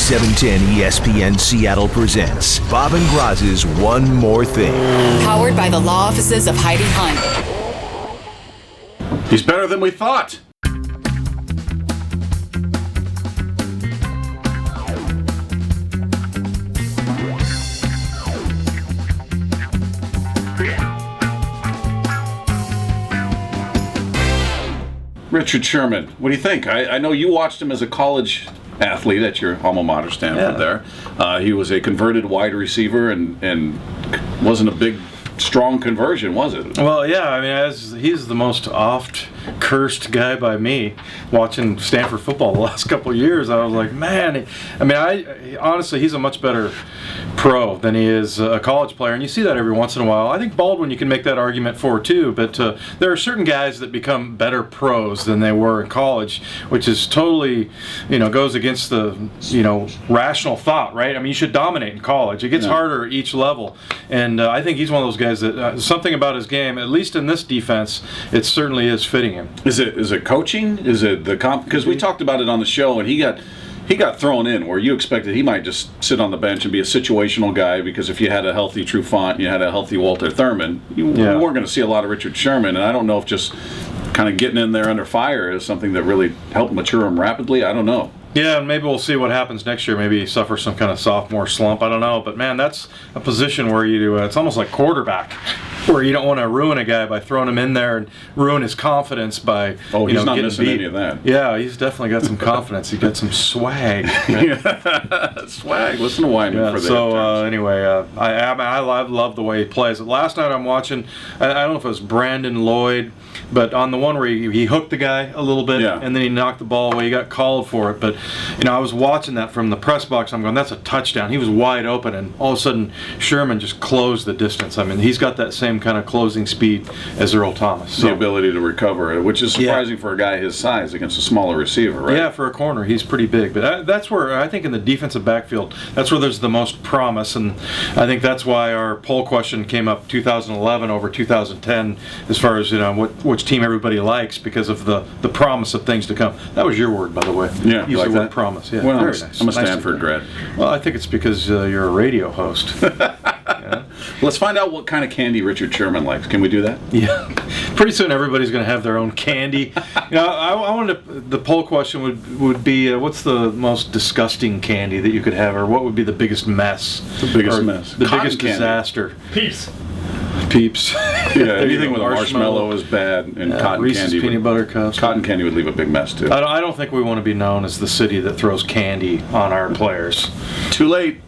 710 ESPN Seattle presents Bob and Groz's One More Thing. Powered by the law offices of Heidi Hunt. He's better than we thought. Richard Sherman, what do you think? I know you watched him as a college athlete at your alma mater, Stanford. There, he was a converted wide receiver and wasn't a big, strong conversion, was it? Well, yeah. I mean, he's the most oft-cursed guy by me watching Stanford football the last couple of years. I was like, man. Honestly, he's a much better pro than he is a college player, and you see that every once in a while. I think Baldwin, you can make that argument for too, but there are certain guys that become better pros than they were in college, which is totally, goes against the, rational thought, right? I mean, you should dominate in college. It gets harder at each level, and I think he's one of those guys that something about his game, at least in this defense, it certainly is fitting him. Is it coaching? Is it the comp? Because we talked about it on the show, and he got thrown in where you expected he might just sit on the bench and be a situational guy, because if you had a healthy Trufant, you had a healthy Walter Thurman, you weren't going to see a lot of Richard Sherman, and I don't know if just kind of getting in there under fire is something that really helped mature him rapidly. I don't know. Yeah, and maybe we'll see what happens next year. Maybe he suffers some kind of sophomore slump. I don't know. But, man, that's a position where it's almost like quarterback, where you don't want to ruin a guy by throwing him in there and ruin his confidence by, he's not missing beat. Any of that. Yeah, he's definitely got some confidence. He's got some swag. Swag. Listen to Wyman for that. So, anyway, I love the way he plays. Last night I'm watching, I don't know if it was Brandon Lloyd, but on the one where he hooked the guy a little bit, and then he knocked the ball away. He got called for it. But, I was watching that from the press box. I'm going, that's a touchdown. He was wide open, and all of a sudden Sherman just closed the distance. I mean, he's got that same kind of closing speed as Earl Thomas. The ability to recover, which is surprising for a guy his size against a smaller receiver, right? Yeah, for a corner, he's pretty big. But that's where, I think in the defensive backfield, that's where there's the most promise. And I think that's why our poll question came up 2011 over 2010 as far as, which team everybody likes because of the promise of things to come. That was your word, by the way. Yeah, you like the word promise. Yeah, well, very nice. I'm a Stanford grad. Well, I think it's because you're a radio host. Let's find out what kind of candy Richard Sherman likes. Can we do that? Yeah. Pretty soon everybody's going to have their own candy. I wanted the poll question would be what's the most disgusting candy that you could have, or what would be the biggest mess? The biggest mess. The Cotton biggest candy. Disaster. Peeps. Yeah, anything with marshmallow is bad, and cotton Reese's candy. peanut butter cups. Cotton candy would leave a big mess too. I don't think we want to be known as the city that throws candy on our players. Too late.